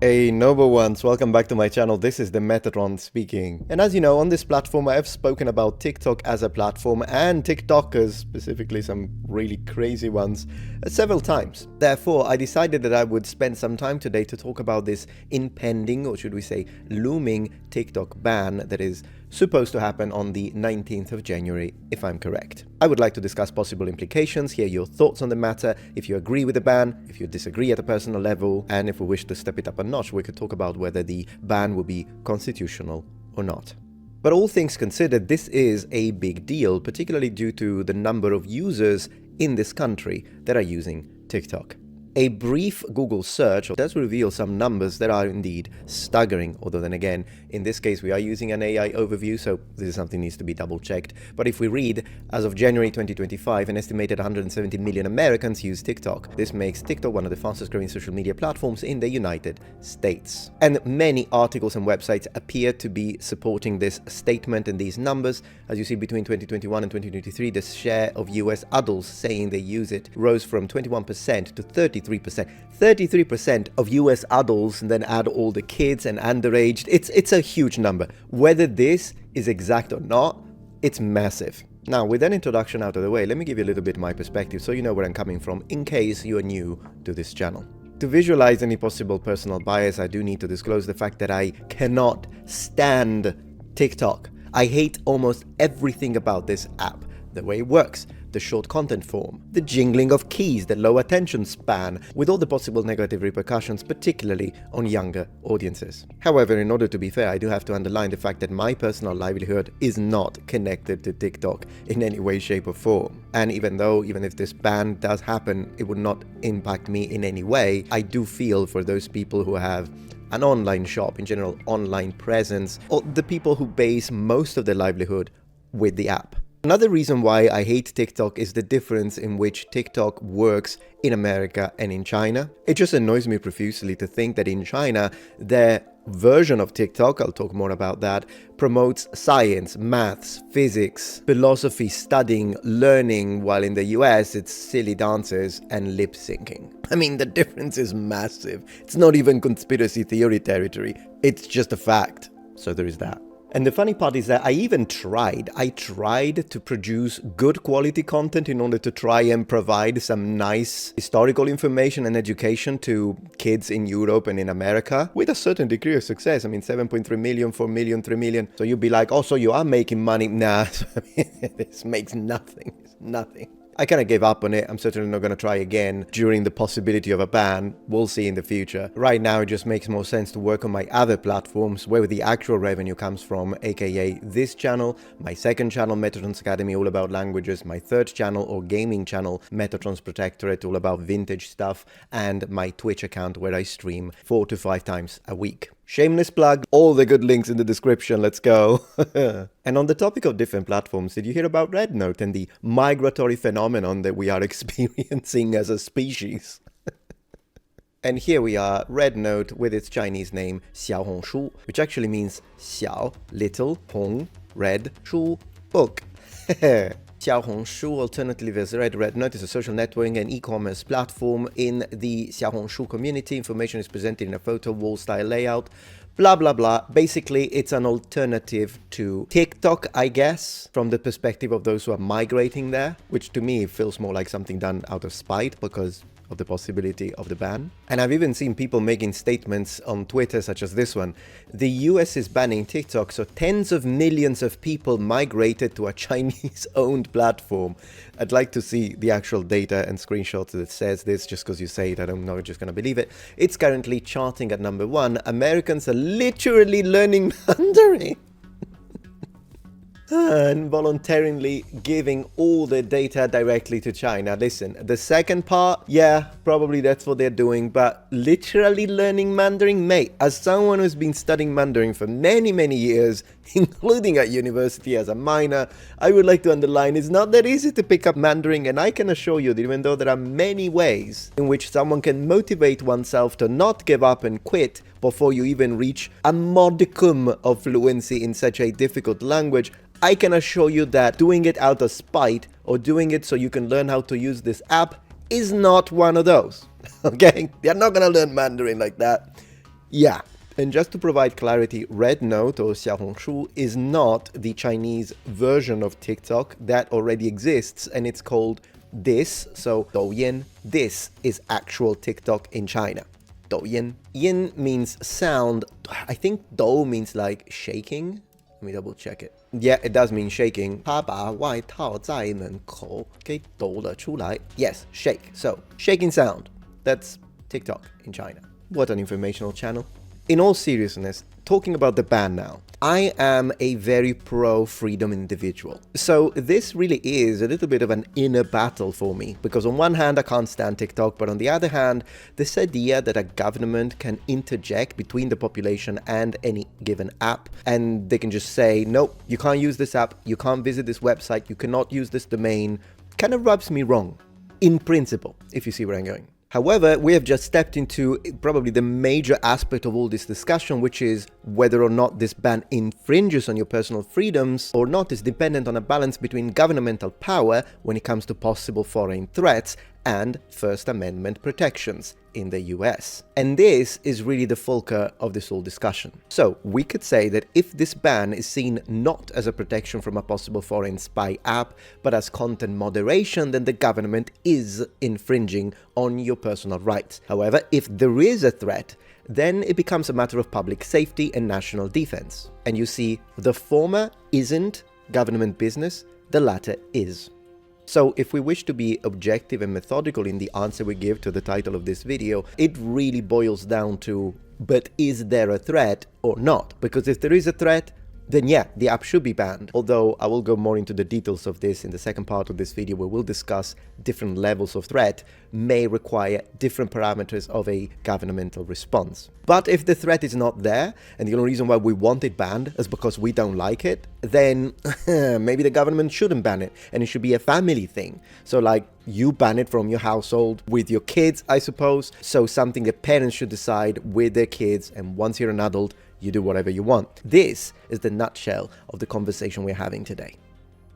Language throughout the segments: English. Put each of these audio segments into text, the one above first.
Hey noble ones, welcome back to my channel. This is the Metatron speaking. And as you know, on this platform I have spoken about TikTok as a platform and TikTokers, specifically some really crazy ones, several times. Therefore, I decided that I would spend some time today to talk about this impending, or should we say looming, TikTok ban that is supposed to happen on the 19th of January, if I'm correct. I would like to discuss possible implications, hear your thoughts on the matter, if you agree with the ban, if you disagree at a personal level, and if we wish to step it up a notch, we could talk about whether the ban will be constitutional or not. But all things considered, this is a big deal, particularly due to the number of users in this country that are using TikTok. A brief Google search does reveal some numbers that are indeed staggering, although then again, in this case we are using an AI overview, so this is something that needs to be double checked. But if we read, as of January 2025, an estimated 170 million Americans use TikTok. This makes TikTok one of the fastest growing social media platforms in the United States. And many articles and websites appear to be supporting this statement and these numbers. As you see, between 2021 and 2023, the share of US adults saying they use it rose from 21% to 33%. 33% of US adults, and then add all the kids and underage. It's a huge number. Whether this is exact or not, it's massive. Now, with that introduction out of the way, let me give you a little bit my perspective so you know where I'm coming from in case you are new to this channel. To visualize any possible personal bias, I do need to disclose the fact that I cannot stand TikTok. I hate almost everything about this app. The way it works, the short content form, the jingling of keys, the low attention span, with all the possible negative repercussions, particularly on younger audiences. However, in order to be fair, I do have to underline the fact that my personal livelihood is not connected to TikTok in any way, shape or form. And even if this ban does happen, it would not impact me in any way, I do feel for those people who have an online shop, in general online presence, or the people who base most of their livelihood with the app. Another reason why I hate TikTok is the difference in which TikTok works in America and in China. It just annoys me profusely to think that in China, their version of TikTok, I'll talk more about that, promotes science, maths, physics, philosophy, studying, learning, while in the US it's silly dances and lip syncing. I mean, the difference is massive. It's not even conspiracy theory territory. It's just a fact. So there is that. And the funny part is that I tried to produce good quality content in order to try and provide some nice historical information and education to kids in Europe and in America with a certain degree of success. I mean, 7.3 million, 4 million, 3 million. So you'd be like, oh, so you are making money? Nah, this makes nothing. It's nothing. I kind of gave up on it. I'm certainly not going to try again during the possibility of a ban. We'll see in the future. Right now, it just makes more sense to work on my other platforms where the actual revenue comes from, aka this channel, my second channel, Metatron's Academy, all about languages, my third channel or gaming channel, Metatron's Protectorate, all about vintage stuff, and my Twitch account where I stream 4 to 5 times a week. Shameless plug, all the good links in the description, let's go. And on the topic of different platforms, did you hear about Red Note and the migratory phenomenon that we are experiencing as a species? And here we are, Red Note with its Chinese name, Xiaohongshu, which actually means Xiao, little, Hong, red, Shu, book. Xiaohongshu, alternatively as Red Note, is a social networking and e-commerce platform in the Xiaohongshu community. Information is presented in a photo wall style layout, blah blah blah. Basically, it's an alternative to TikTok, I guess, from the perspective of those who are migrating there, which to me feels more like something done out of spite because of the possibility of the ban. And I've even seen people making statements on Twitter such as this one. The US is banning TikTok, so tens of millions of people migrated to a Chinese-owned platform. I'd like to see the actual data and screenshots that says this, just because you say it, I'm not just going to believe it. It's currently charting at number 1. Americans are literally learning Mandarin. And voluntarily giving all the data directly to China. Listen, the second part, yeah, probably that's what they're doing, but literally learning Mandarin, mate, as someone who's been studying Mandarin for many, many years, including at university as a minor, I would like to underline it's not that easy to pick up Mandarin, and I can assure you that even though there are many ways in which someone can motivate oneself to not give up and quit before you even reach a modicum of fluency in such a difficult language, I can assure you that doing it out of spite or doing it so you can learn how to use this app is not one of those. Okay? You're not gonna learn Mandarin like that. Yeah. And just to provide clarity, Red Note or Xiaohongshu is not the Chinese version of TikTok that already exists, and it's called this, so Douyin. This is actual TikTok in China. Douyin. Yin means sound. I think Dou means like shaking. Let me double check it. Yeah, it does mean shaking. 他把外套在门口给抖了出来. Yes, shake. So, shaking sound. That's TikTok in China. What an informational channel. In all seriousness, talking about the ban now, I am a very pro-freedom individual. So this really is a little bit of an inner battle for me, because on one hand I can't stand TikTok, but on the other hand, this idea that a government can interject between the population and any given app, and they can just say, nope, you can't use this app, you can't visit this website, you cannot use this domain, kind of rubs me wrong, in principle, if you see where I'm going. However, we have just stepped into probably the major aspect of all this discussion, which is whether or not this ban infringes on your personal freedoms or not is dependent on a balance between governmental power when it comes to possible foreign threats and First Amendment protections in the US. And this is really the fulcrum of this whole discussion. So we could say that if this ban is seen not as a protection from a possible foreign spy app, but as content moderation, then the government is infringing on your personal rights. However, if there is a threat, then it becomes a matter of public safety and national defense. And you see, the former isn't government business, the latter is. So if we wish to be objective and methodical in the answer we give to the title of this video, it really boils down to, but is there a threat or not? Because if there is a threat, then yeah, the app should be banned. Although I will go more into the details of this in the second part of this video, where we'll discuss different levels of threat may require different parameters of a governmental response. But if the threat is not there, and the only reason why we want it banned is because we don't like it, then maybe the government shouldn't ban it, and it should be a family thing. So like, you ban it from your household with your kids, I suppose. So something that parents should decide with their kids, and once you're an adult, you do whatever you want. This is the nutshell of the conversation we're having today.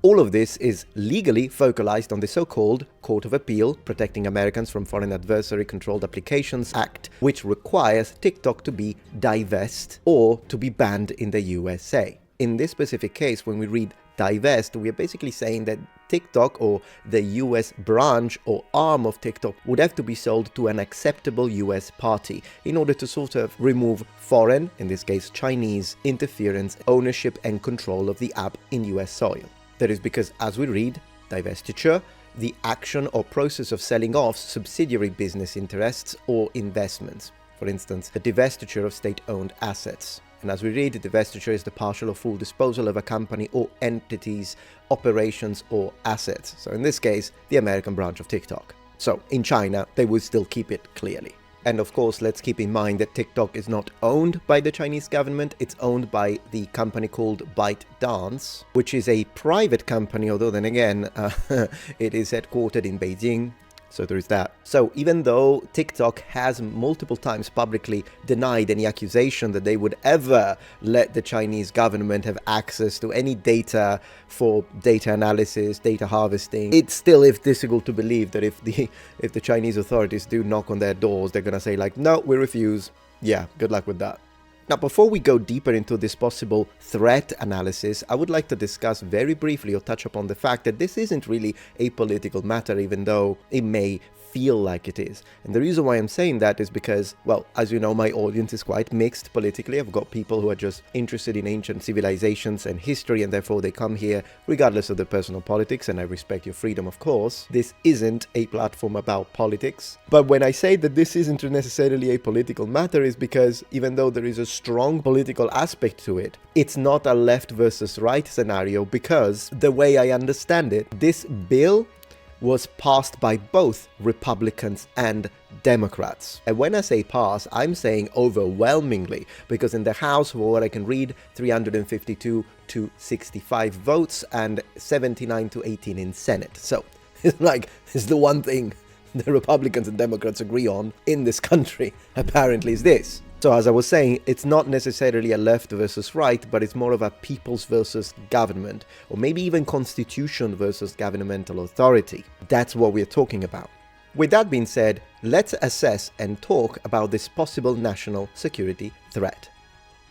All of this is legally focalized on the so-called Court of Appeal Protecting Americans from Foreign Adversary Controlled Applications Act, which requires TikTok to be divest or to be banned in the USA. In this specific case, when we read divest, we are basically saying that TikTok, or the US branch or arm of TikTok, would have to be sold to an acceptable US party in order to sort of remove foreign, in this case Chinese, interference, ownership and control of the app in US soil. That is because, as we read, divestiture, the action or process of selling off subsidiary business interests or investments. For instance, the divestiture of state-owned assets. And as we read, divestiture is the partial or full disposal of a company or entity's operations or assets. So in this case, the American branch of TikTok. So in China, they will still keep it clearly. And of course, let's keep in mind that TikTok is not owned by the Chinese government. It's owned by the company called ByteDance, which is a private company, although then again, it is headquartered in Beijing. So there is that. So even though TikTok has multiple times publicly denied any accusation that they would ever let the Chinese government have access to any data for data analysis, data harvesting, it still is difficult to believe that if the Chinese authorities do knock on their doors, they're gonna say like, no, we refuse. Yeah, good luck with that. Now, before we go deeper into this possible threat analysis, I would like to discuss very briefly or touch upon the fact that this isn't really a political matter, even though it may feel like it is. And the reason why I'm saying that is because, well, as you know, my audience is quite mixed politically. I've got people who are just interested in ancient civilizations and history, and therefore they come here regardless of their personal politics, and I respect your freedom, of course. This isn't a platform about politics. But when I say that this isn't necessarily a political matter, is because even though there is a strong political aspect to it, it's not a left versus right scenario, because the way I understand it, this bill was passed by both Republicans and Democrats. And when I say pass, I'm saying overwhelmingly, because in the House, for what I can read, 352 to 65 votes and 79 to 18 in Senate. So it's like, it's the one thing the Republicans and Democrats agree on in this country, apparently, is this. So as I was saying, it's not necessarily a left versus right, but it's more of a people's versus government, or maybe even constitution versus governmental authority. That's what we're talking about. With that being said, let's assess and talk about this possible national security threat.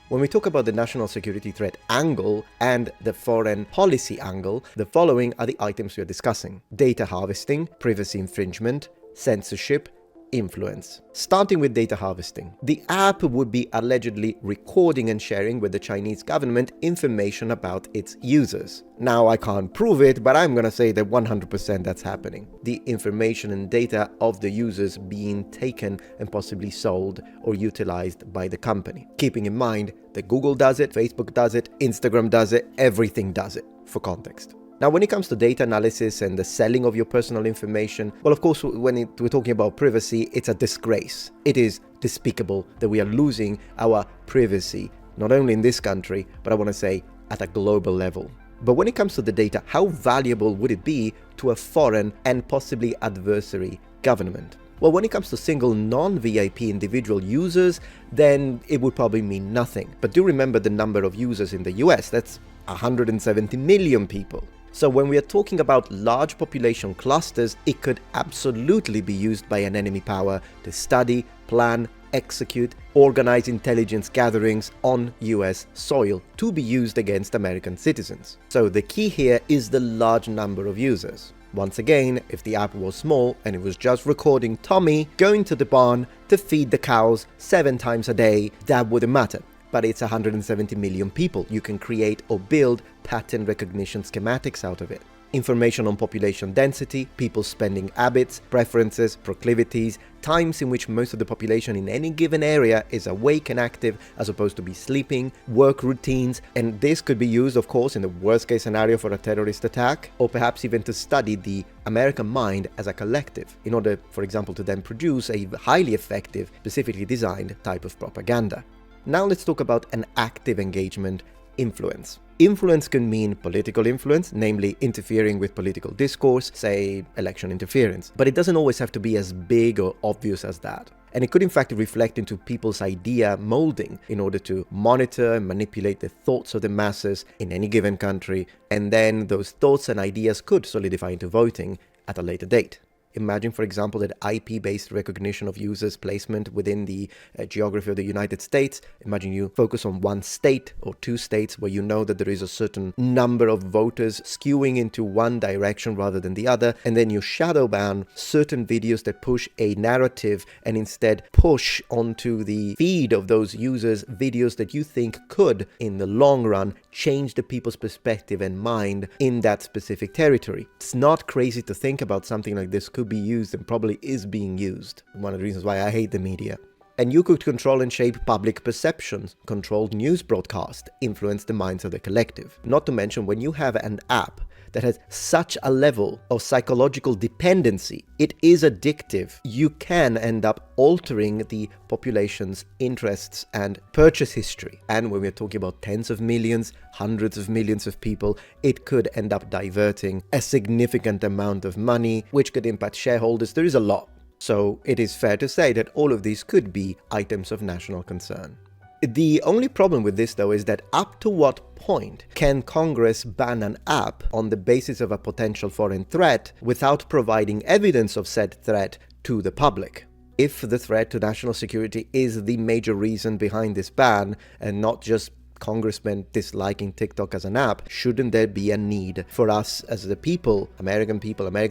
When we talk about the national security threat angle and the foreign policy angle, the following are the items we are discussing: data harvesting, privacy infringement, censorship, influence. Starting with data harvesting. The app would be allegedly recording and sharing with the Chinese government information about its users. Now, I can't prove it, but I'm gonna say that 100% that's happening. The information and data of the users being taken and possibly sold or utilized by the company. Keeping in mind that Google does it, Facebook does it, Instagram does it, everything does it, for context. Now, when it comes to data analysis and the selling of your personal information, well, of course, when we're talking about privacy, it's a disgrace. It is despicable that we are losing our privacy, not only in this country, but I want to say at a global level. But when it comes to the data, how valuable would it be to a foreign and possibly adversary government? Well, when it comes to single non-VIP individual users, then it would probably mean nothing. But do remember the number of users in the US, that's 170 million people. So when we are talking about large population clusters, it could absolutely be used by an enemy power to study, plan, execute, organize intelligence gatherings on US soil to be used against American citizens. So the key here is the large number of users. Once again, if the app was small and it was just recording Tommy going to the barn to feed the cows 7 times a day, that wouldn't matter. But it's 170 million people. You can create or build pattern recognition schematics out of it. Information on population density, people's spending habits, preferences, proclivities, times in which most of the population in any given area is awake and active as opposed to be sleeping, work routines, and this could be used, of course, in the worst case scenario for a terrorist attack, or perhaps even to study the American mind as a collective, in order, for example, to then produce a highly effective, specifically designed type of propaganda. Now let's talk about an active engagement: influence. Influence can mean political influence, namely interfering with political discourse, say election interference. But it doesn't always have to be as big or obvious as that. And it could in fact reflect into people's idea molding in order to monitor and manipulate the thoughts of the masses in any given country. And then those thoughts and ideas could solidify into voting at a later date. Imagine, for example, that IP-based recognition of users' placement within the geography of the United States. Imagine you focus on one state or 2 states where you know that there is a certain number of voters skewing into one direction rather than the other, and then you shadow ban certain videos that push a narrative and instead push onto the feed of those users videos that you think could, in the long run, change the people's perspective and mind in that specific territory. It's not crazy to think about something like this could be used and probably is being used. One of the reasons why I hate the media. And you could control and shape public perceptions, control news broadcast, influence the minds of the collective. Not to mention, when you have an app that has such a level of psychological dependency, it is addictive. You can end up altering the population's interests and purchase history. And when we're talking about tens of millions, hundreds of millions of people, it could end up diverting a significant amount of money, which could impact shareholders. There is a lot. So it is fair to say that all of these could be items of national concern. The only problem with this, though, is that up to what point can Congress ban an app on the basis of a potential foreign threat without providing evidence of said threat to the public? If the threat to national security is the major reason behind this ban and not just congressmen disliking TikTok as an app, shouldn't there be a need for us as the people, American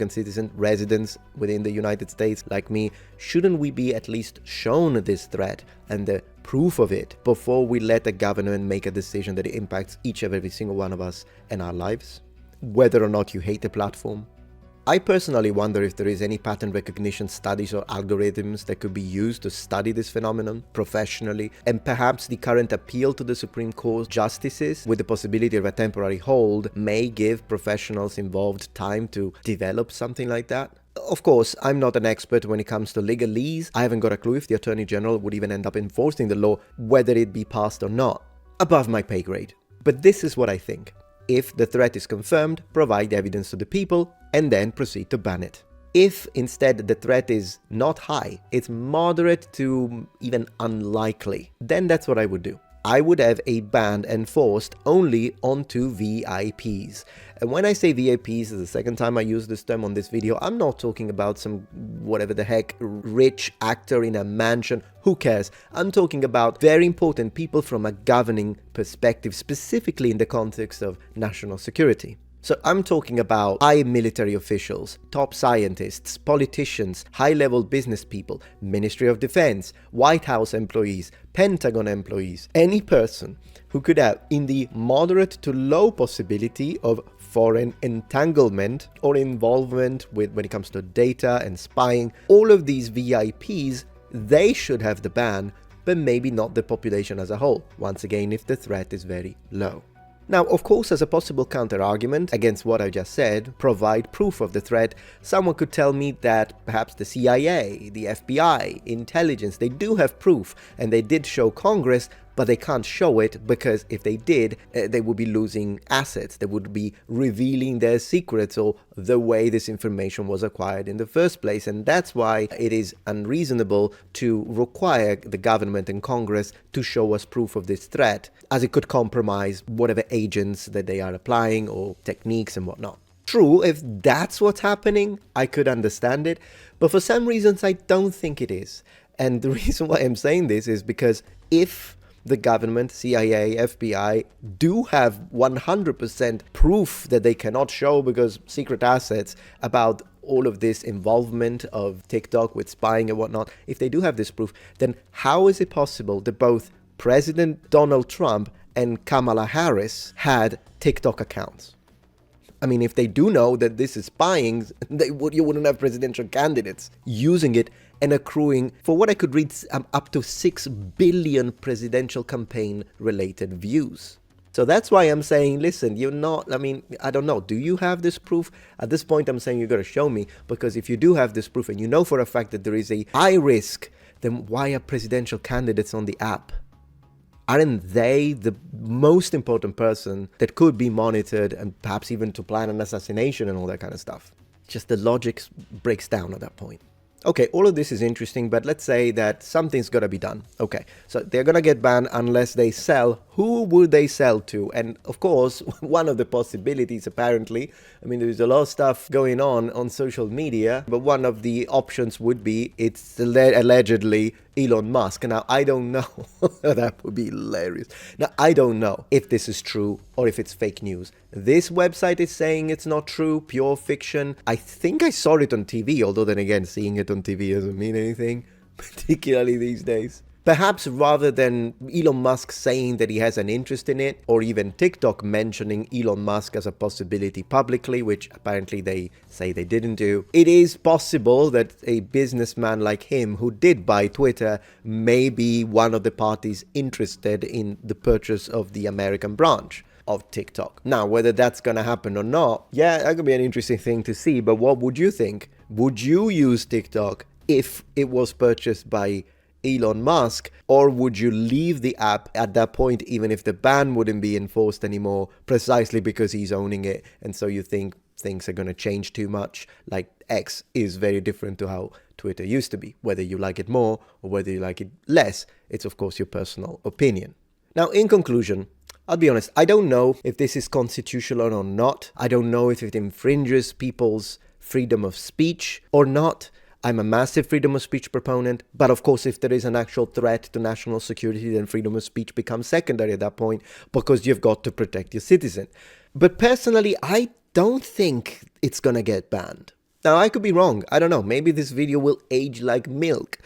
citizens, residents within the United States like me, shouldn't we be at least shown this threat and the proof of it before we let the government make a decision that impacts each and every single one of us and our lives, whether or not you hate the platform? I personally wonder if there is any pattern recognition studies or algorithms that could be used to study this phenomenon professionally, and perhaps the current appeal to the Supreme Court justices with the possibility of a temporary hold may give professionals involved time to develop something like that. Of course, I'm not an expert when it comes to legalese. I haven't got a clue if the Attorney General would even end up enforcing the law, whether it be passed or not. Above my pay grade. But this is what I think. If the threat is confirmed, provide evidence to the people and then proceed to ban it. If instead the threat is not high, it's moderate to even unlikely, then that's what I would do. I would have a ban enforced only onto VIPs. And when I say VIPs, is the second time I use this term on this video, I'm not talking about some whatever the heck rich actor in a mansion, who cares? I'm talking about very important people from a governing perspective, specifically in the context of national security. So I'm talking about high military officials, top scientists, politicians, high-level business people, Ministry of Defense, White House employees, Pentagon employees, any person who could have in the moderate to low possibility of foreign entanglement or involvement with when it comes to data and spying. All of these VIPs, they should have the ban, but maybe not the population as a whole, once again if the threat is very low. Now, of course, as a possible counter-argument against what I just said, provide proof of the threat, someone could tell me that perhaps the CIA, the FBI, intelligence, they do have proof and they did show Congress, but they can't show it because if they did, they would be losing assets. They would be revealing their secrets or the way this information was acquired in the first place. And that's why it is unreasonable to require the government and Congress to show us proof of this threat, as it could compromise whatever agents that they are applying or techniques and whatnot. True, if that's what's happening, I could understand it, but for some reasons I don't think it is. And the reason why I'm saying this is because if the government, CIA, FBI, do have 100% proof that they cannot show because secret assets about all of this involvement of TikTok with spying and whatnot, if they do have this proof, then how is it possible that both President Donald Trump and Kamala Harris had TikTok accounts? I mean, if they do know that this is spying, you wouldn't have presidential candidates using it and accruing, for what I could read, up to 6 billion presidential campaign-related views. So that's why I'm saying, listen, you're not, I mean, I don't know, do you have this proof? At this point, I'm saying you got to show me, because if you do have this proof and you know for a fact that there is a high risk, then why are presidential candidates on the app? Aren't they the most important person that could be monitored and perhaps even to plan an assassination and all that kind of stuff? Just the logic breaks down at that point. Okay, all of this is interesting, but let's say that something's got to be done. Okay, so they're going to get banned unless they sell. Who would they sell to? And of course, one of the possibilities, apparently, I mean, there's a lot of stuff going on social media, but one of the options would be it's allegedly Elon Musk. Now, I don't know. That would be hilarious. Now, I don't know if this is true or if it's fake news. This website is saying it's not true, pure fiction. I think I saw it on TV, although then again, seeing it on TV doesn't mean anything, particularly these days. Perhaps rather than Elon Musk saying that he has an interest in it, or even TikTok mentioning Elon Musk as a possibility publicly, which apparently they say they didn't do, it is possible that a businessman like him who did buy Twitter may be one of the parties interested in the purchase of the American branch of TikTok. Now, whether that's going to happen or not, yeah, that could be an interesting thing to see, but what would you think? Would you use TikTok if it was purchased by Elon Musk, or would you leave the app at that point even if the ban wouldn't be enforced anymore, precisely because he's owning it, and so you think things are going to change too much? Like, X is very different to how Twitter used to be. Whether you like it more or whether you like it less, it's of course your personal opinion. Now, in conclusion, I'll be honest, I don't know if this is constitutional or not. I don't know if it infringes people's freedom of speech or not. I'm a massive freedom of speech proponent, but of course, if there is an actual threat to national security, then freedom of speech becomes secondary at that point, because you've got to protect your citizen. But personally, I don't think it's gonna get banned. Now, I could be wrong. I don't know. Maybe this video will age like milk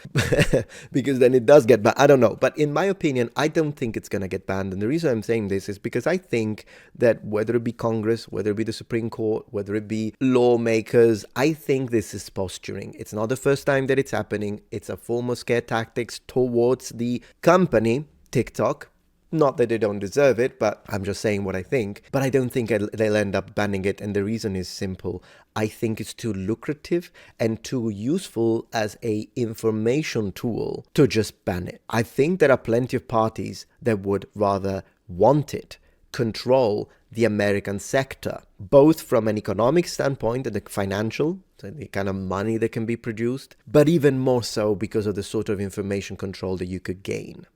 because then it does get banned. I don't know. But in my opinion, I don't think it's going to get banned. And the reason I'm saying this is because I think that whether it be Congress, whether it be the Supreme Court, whether it be lawmakers, I think this is posturing. It's not the first time that it's happening. It's a form of scare tactics towards the company, TikTok. Not that they don't deserve it, but I'm just saying what I think. But I don't think they'll end up banning it. And the reason is simple. I think it's too lucrative and too useful as a information tool to just ban it. I think there are plenty of parties that would rather want it, control the American sector, both from an economic standpoint and the financial, so the kind of money that can be produced, but even more so because of the sort of information control that you could gain.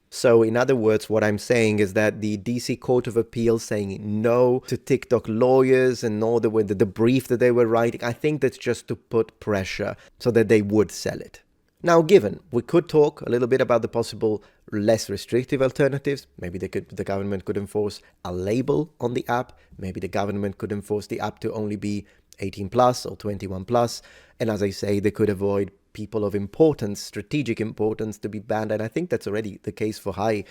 So in other words, what I'm saying is that the DC Court of Appeal saying no to TikTok lawyers and all the brief that they were writing, I think that's just to put pressure so that they would sell it. Now, given we could talk a little bit about the possible less restrictive alternatives, maybe the government could enforce a label on the app, maybe the government could enforce the app to only be 18 plus or 21 plus, and as I say, they could avoid people of importance, strategic importance, to be banned. And I think that's already the case for high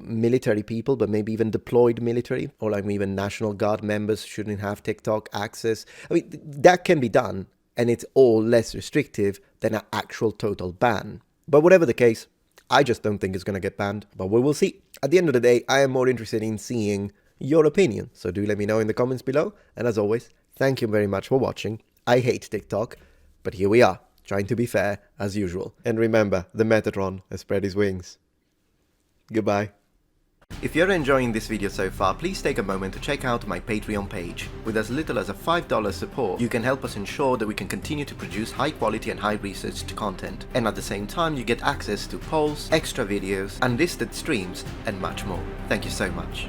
military people, but maybe even deployed military, or like even National Guard members shouldn't have TikTok access. I mean, that can be done, and it's all less restrictive than an actual total ban. But whatever the case, I just don't think it's going to get banned, but we will see. At the end of the day, I am more interested in seeing your opinion, so do let me know in the comments below. And as always, thank you very much for watching. I hate TikTok, but here we are, trying to be fair as usual. And remember, the Metatron has spread his wings. Goodbye. If you're enjoying this video so far, please take a moment to check out my Patreon page. With as little as a $5 support, you can help us ensure that we can continue to produce high quality and high researched content. And at the same time, you get access to polls, extra videos, unlisted streams, and much more. Thank you so much.